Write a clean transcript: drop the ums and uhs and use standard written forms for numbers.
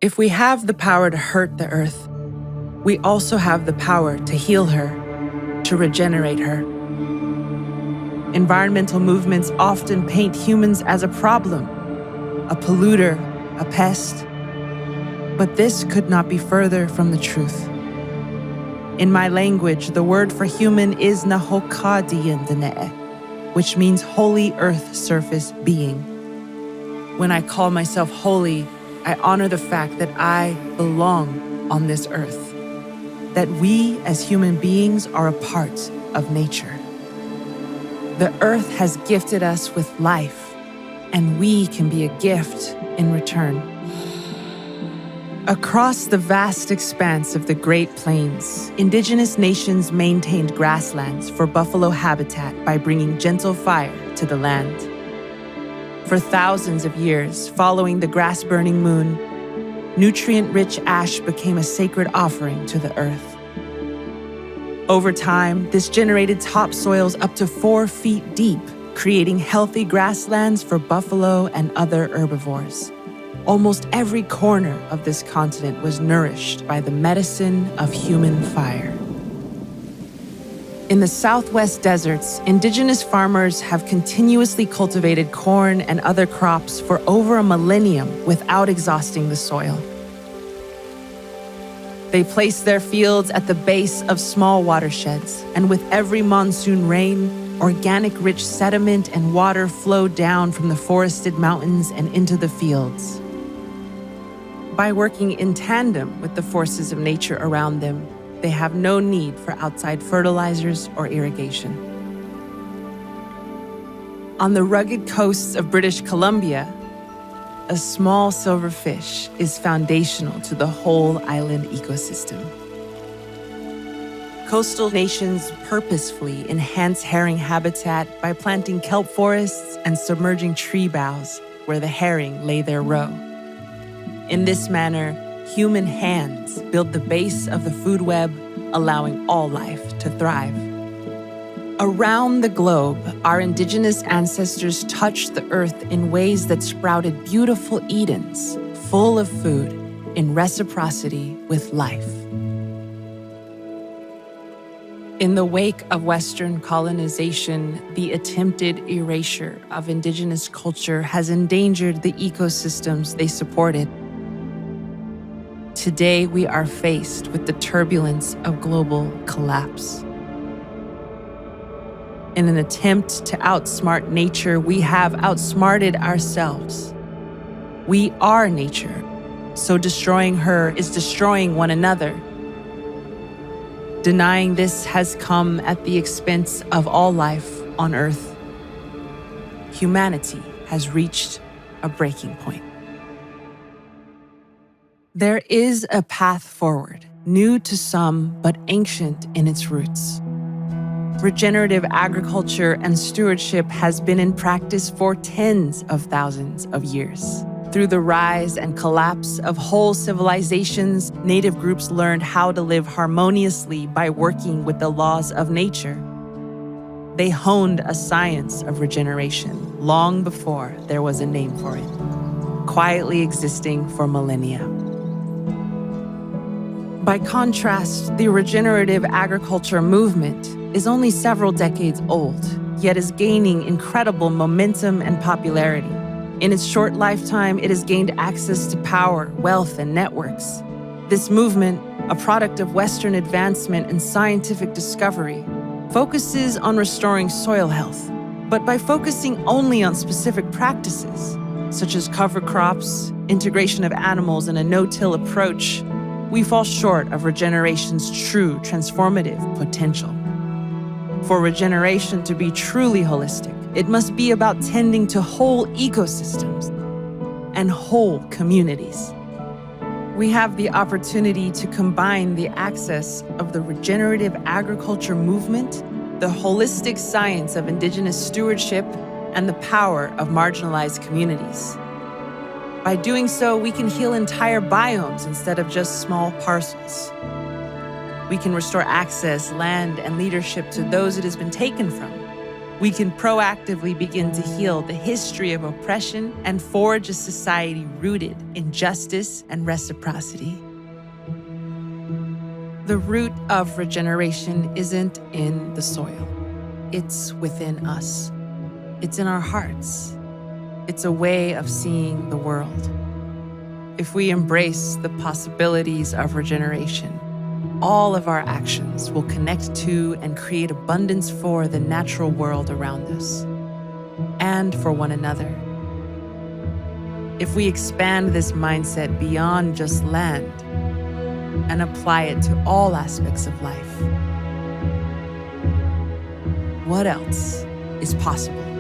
If we have the power to hurt the earth, we also have the power to heal her, to regenerate her. Environmental movements often paint humans as a problem, a polluter, a pest. But this could not be further from the truth. In my language, the word for human is nahokadiyandane'e, which means holy earth surface being. When I call myself holy, I honor the fact that I belong on this earth, that we as human beings are a part of nature. The earth has gifted us with life, and we can be a gift in return. Across the vast expanse of the Great Plains, Indigenous nations maintained grasslands for buffalo habitat by bringing gentle fire to the land. For thousands of years, following the grass-burning moon, nutrient-rich ash became a sacred offering to the earth. Over time, this generated topsoils up to 4 feet deep, creating healthy grasslands for buffalo and other herbivores. Almost every corner of this continent was nourished by the medicine of human fire. In the Southwest deserts, Indigenous farmers have continuously cultivated corn and other crops for over a millennium without exhausting the soil. They place their fields at the base of small watersheds, and with every monsoon rain, organic-rich sediment and water flow down from the forested mountains and into the fields. By working in tandem with the forces of nature around them, they have no need for outside fertilizers or irrigation. On the rugged coasts of British Columbia, a small silverfish is foundational to the whole island ecosystem. Coastal nations purposefully enhance herring habitat by planting kelp forests and submerging tree boughs where the herring lay their roe. In this manner, human hands build the base of the food web, allowing all life to thrive. Around the globe, our Indigenous ancestors touched the earth in ways that sprouted beautiful Edens, full of food, in reciprocity with life. In the wake of Western colonization, the attempted erasure of Indigenous culture has endangered the ecosystems they supported. Today, we are faced with the turbulence of global collapse. In an attempt to outsmart nature, we have outsmarted ourselves. We are nature, so destroying her is destroying one another. Denying this has come at the expense of all life on Earth. Humanity has reached a breaking point. There is a path forward, new to some but ancient in its roots. Regenerative agriculture and stewardship has been in practice for tens of thousands of years. Through the rise and collapse of whole civilizations, native groups learned how to live harmoniously by working with the laws of nature. They honed a science of regeneration long before there was a name for it, quietly existing for millennia. By contrast, the regenerative agriculture movement is only several decades old, yet is gaining incredible momentum and popularity. In its short lifetime, it has gained access to power, wealth, and networks. This movement, a product of Western advancement and scientific discovery, focuses on restoring soil health, but by focusing only on specific practices, such as cover crops, integration of animals, and a no-till approach, we fall short of regeneration's true transformative potential. For regeneration to be truly holistic, it must be about tending to whole ecosystems and whole communities. We have the opportunity to combine the access of the regenerative agriculture movement, the holistic science of Indigenous stewardship, and the power of marginalized communities. By doing so, we can heal entire biomes instead of just small parcels. We can restore access, land, and leadership to those it has been taken from. we can proactively begin to heal the history of oppression and forge a society rooted in justice and reciprocity. The root of regeneration isn't in the soil. It's within us. It's in our hearts. It's a way of seeing the world. If we embrace the possibilities of regeneration, all of our actions will connect to and create abundance for the natural world around us and for one another. If we expand this mindset beyond just land and apply it to all aspects of life, what else is possible?